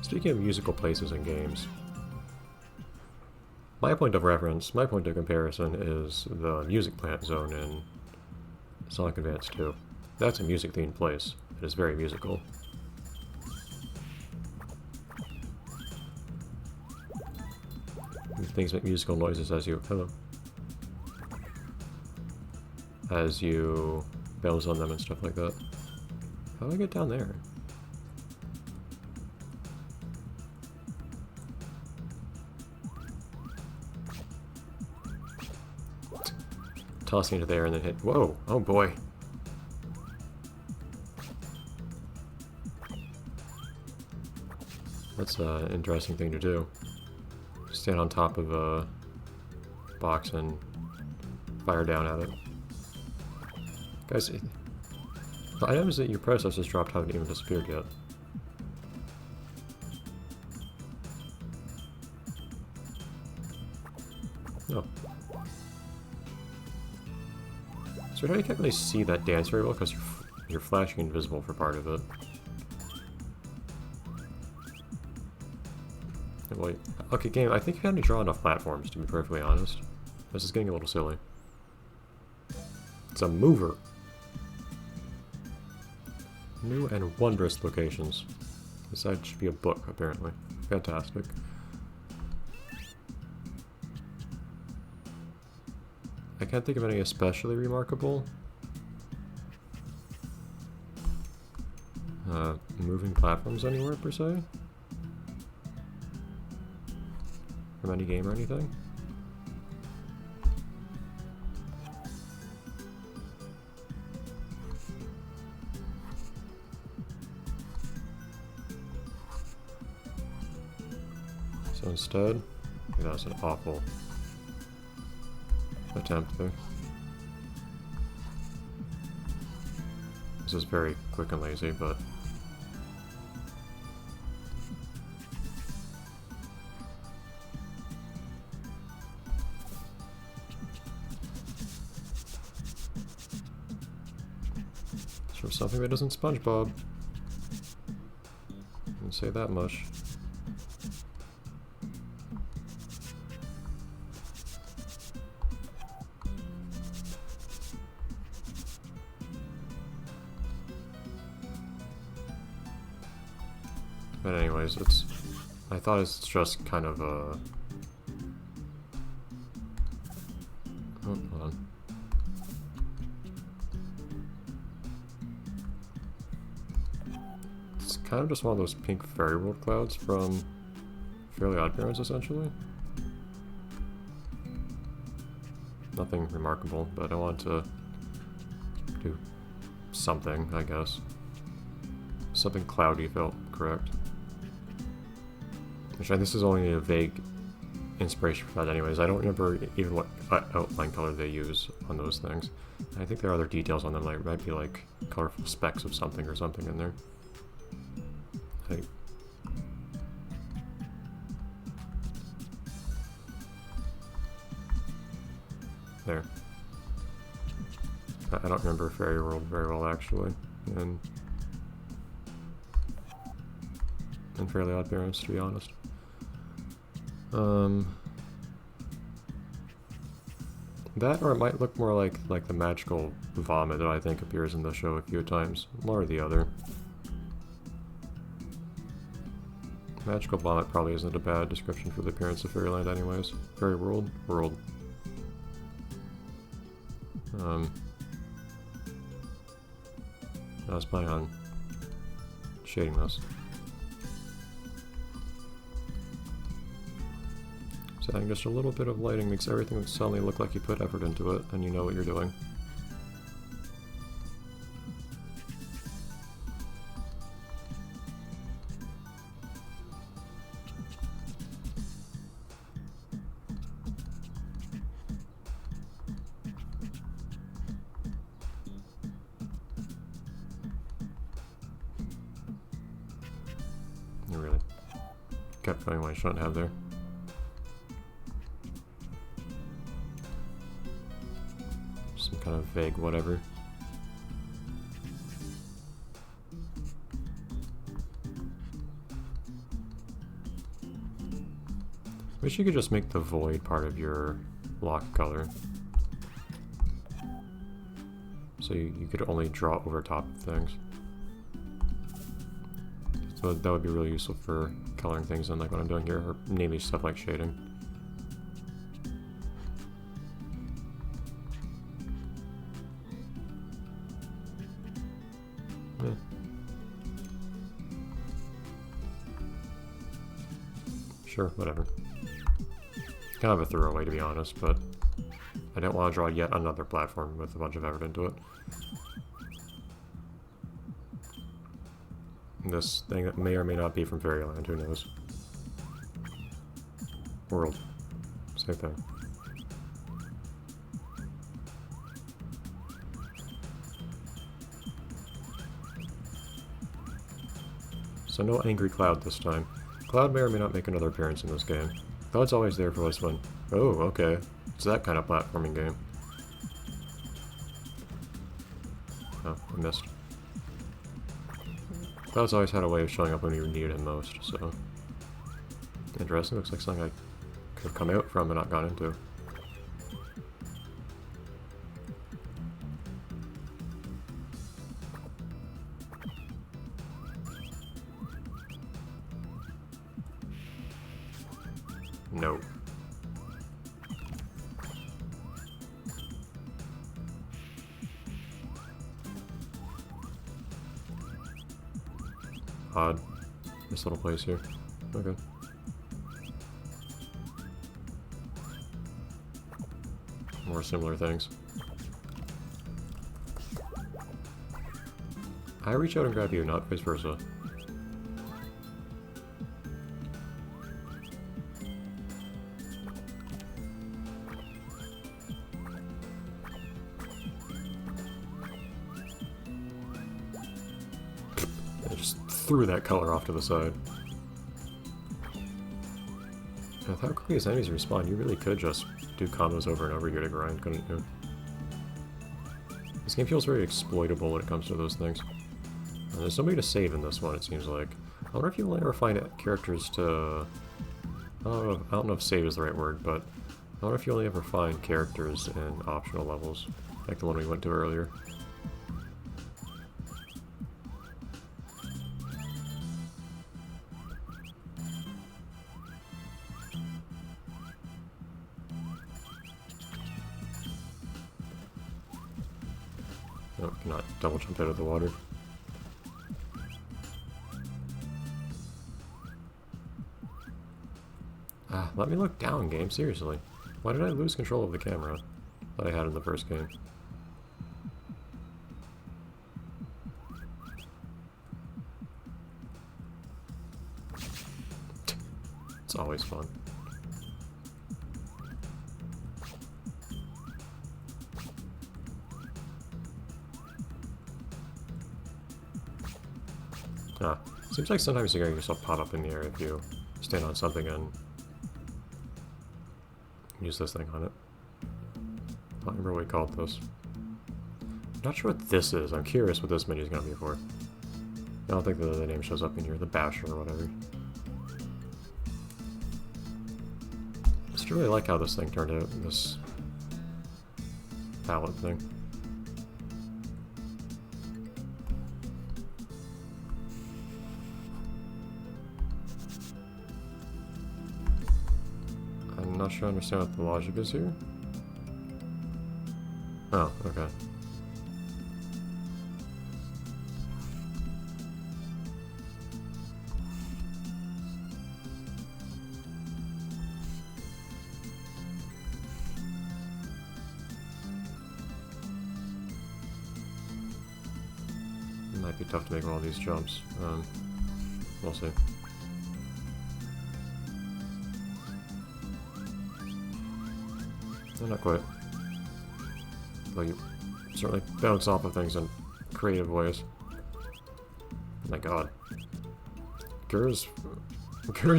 Speaking of musical places in games, my point of reference, my point of comparison is the Music Plant Zone in Sonic Advance 2. That's a music-themed place. It is very musical. Things make musical noises as you... Hello. As you bounce on them and stuff like that. How do I get down there? Tossing into there and then hit... Whoa! Oh boy! That's an interesting thing to do. Stand on top of a box and fire down at it. Guys, the items that your predecessors dropped haven't even disappeared yet. No. So you can't really see that dance very well because you're flashing invisible for part of it. Wait, okay, game, I think you had to draw enough platforms, to be perfectly honest. This is getting a little silly. It's a mover. New and wondrous locations. This side should be a book, apparently. Fantastic. I can't think of any especially remarkable moving platforms anywhere, per se. From any game or anything. So instead, that was an awful attempt there. This is very quick and lazy, but sure something that isn't SpongeBob. I can say that much. But anyways, I thought it's just kind of a... Oh, hold on. It's kind of just one of those pink fairy world clouds from Fairly OddParents, essentially. Nothing remarkable, but I want to do something, I guess. Something cloudy felt correct. Which this is only a vague inspiration for that anyways. I don't remember even what outline color they use on those things. I think there are other details on them, like might be like colorful specks of something or something in there. There. I don't remember Fairy World very well actually. And Fairly OddParents, to be honest. That, or it might look more like the magical vomit that I think appears in the show a few times. One or the other. Magical vomit probably isn't a bad description for the appearance of Fairyland anyways. Fairy World? World. I was planning on shading this. So I think just a little bit of lighting makes everything suddenly look like you put effort into it and you know what you're doing. You really kept going what I shouldn't have there. Kind of vague whatever. Wish you could just make the void part of your lock color. So you could only draw over top of things. So that would be really useful for coloring things in, like what I'm doing here, or namely stuff like shading. Yeah. Sure, whatever. Kind of a throwaway, to be honest, but I don't want to draw yet another platform with a bunch of effort into it. This thing that may or may not be from Fairyland, who knows? World. Same thing. So no angry Cloud this time. Cloud may or may not make another appearance in this game. Cloud's always there for this one. Oh, okay. It's that kind of platforming game. Oh, I missed. Cloud's always had a way of showing up when you needed him most, so... Interesting, looks like something I could have come out from and not gone into. No. Odd. This little place here. Okay. More similar things. I reach out and grab you, not vice versa. Threw that color off to the side. And with how quickly his enemies respawn, you really could just do combos over and over here to grind, couldn't you? This game feels very exploitable when it comes to those things. And there's nobody to save in this one, it seems like. I wonder if you'll ever find characters to... I don't know if save is the right word, but I wonder if you'll ever find characters in optional levels, like the one we went to earlier. Oh, cannot double jump out of the water. Ah, let me look down, game, seriously. Why did I lose control of the camera that I had in the first game? It's always fun. Ah, seems like sometimes you get yourself pop up in the air if you stand on something and use this thing on it. I don't remember what we called this. Not sure what this is. I'm curious what this menu is going to be for. I don't think the name shows up in here. The Basher or whatever. I just really like how this thing turned out. This palette thing. I'm not sure I understand what the logic is here. Oh, okay. It might be tough to make all these jumps. We'll see. Not quite. But you certainly bounce off of things in creative ways. Oh my god. Gura's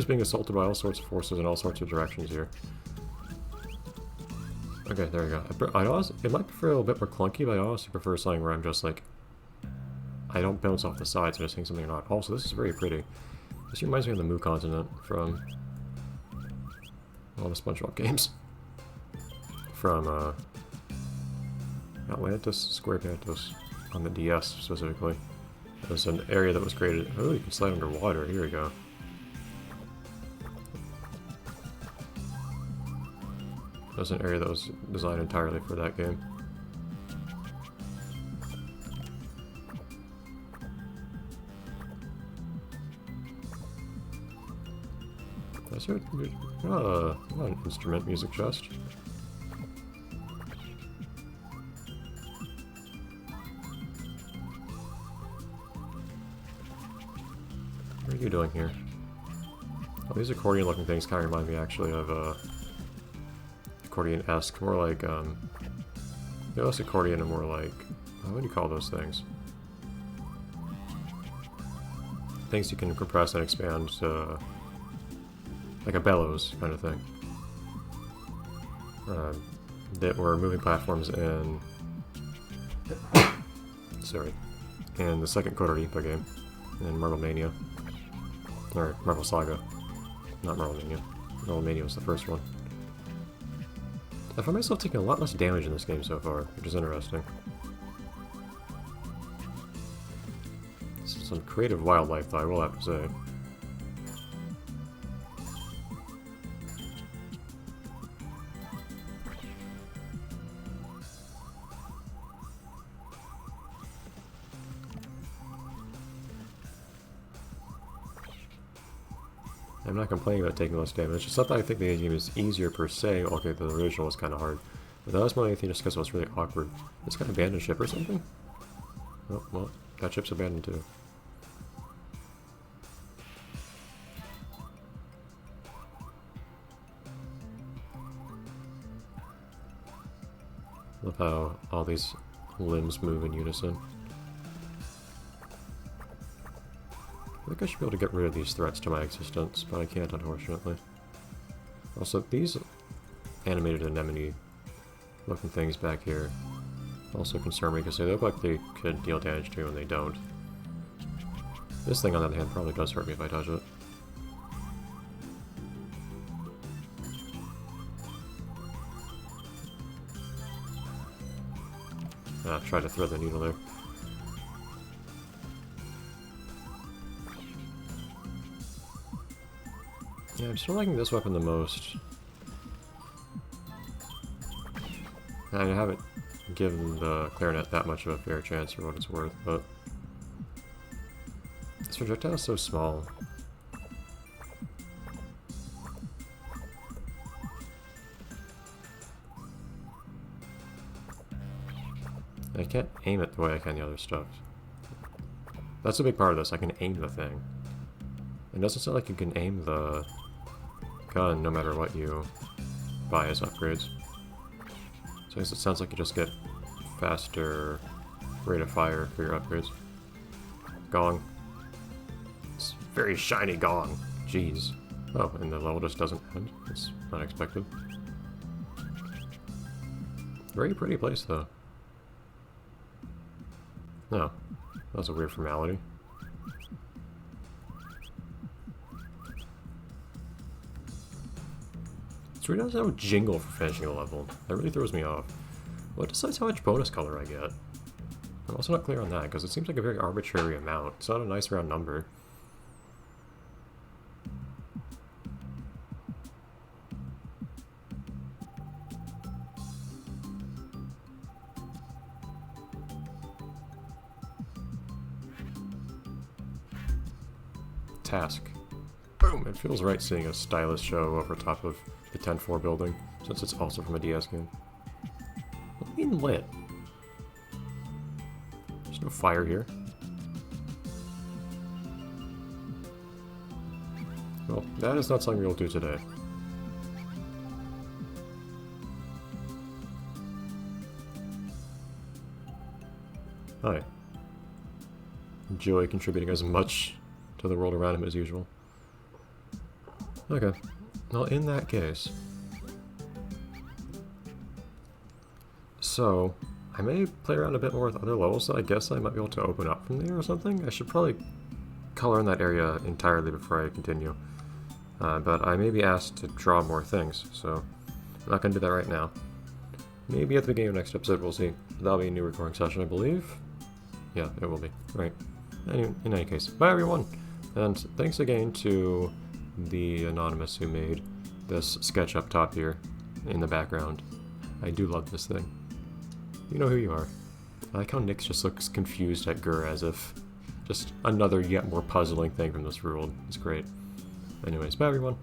being assaulted by all sorts of forces in all sorts of directions here. Okay, there we go. It might feel a little bit more clunky, but I honestly prefer something where I'm just like... I don't bounce off the sides, I just hang something or not. Also, this is very pretty. This reminds me of the Mu continent from all the SpongeBob games. From Atlantis, SquarePantis, on the DS specifically. It was an area that was created. Oh, you can slide underwater. Here we go. It was an area that was designed entirely for that game. That's it. Not an instrument music chest. What are you doing here? Oh, these accordion-looking things kind of remind me actually of accordion-esque, more like they're less accordion and more like, what do you call those things? Things you can compress and expand to, like a bellows kind of thing. That were moving platforms in, sorry, in the second Code Reaper game, in Marble Mania. Or Marble Saga. Not Marble Mania. Marble Mania was the first one. I find myself taking a lot less damage in this game so far, which is interesting. Some creative wildlife, though, I will have to say. I'm not complaining about taking less damage. It's just not that I think the game is easier per se. Okay, the original was kind of hard. But that was more anything just because it was really awkward. This got abandoned ship or something? Oh, well, that ship's abandoned too. Love how all these limbs move in unison. I think I should be able to get rid of these threats to my existence, but I can't, unfortunately. Also, these animated anemone looking things back here also concern me because they look like they could deal damage to me when they don't. This thing, on the other hand, probably does hurt me if I touch it. Ah, try to thread the needle there. Yeah, I'm still liking this weapon the most. I haven't given the clarinet that much of a fair chance for what it's worth, but this projectile is so small. I can't aim it the way I can the other stuff. That's a big part of this, I can aim the thing. It doesn't sound like you can aim the gun no matter what you buy as upgrades. So I guess it sounds like you just get faster rate of fire for your upgrades. Gong. It's very shiny gong. Jeez. Oh, and the level just doesn't end. It's unexpected. Very pretty place though. No. That was a weird formality. It really doesn't have a jingle for finishing a level. That really throws me off. What decides how much bonus color I get? I'm also not clear on that, because it seems like a very arbitrary amount. It's not a nice round number. Task. Boom! It feels right seeing a stylus show over top of the 10-4 building, since it's also from a DS game. What do you mean lit? There's no fire here. Well, that is not something we'll do today. Hi. Enjoy contributing as much to the world around him as usual. Okay. Well, in that case... So, I may play around a bit more with other levels that I guess I might be able to open up from there or something. I should probably color in that area entirely before I continue. but I may be asked to draw more things, so I'm not going to do that right now. Maybe at the beginning of next episode, we'll see. That'll be a new recording session, I believe. Yeah, it will be. Right. In any case, bye everyone! And thanks again to the Anonymous who made this sketch up top here in the background. I do love this thing. You know who you are. I like how Nyx just looks confused at Gur as if just another yet more puzzling thing from this world. It's great. Anyways, bye everyone.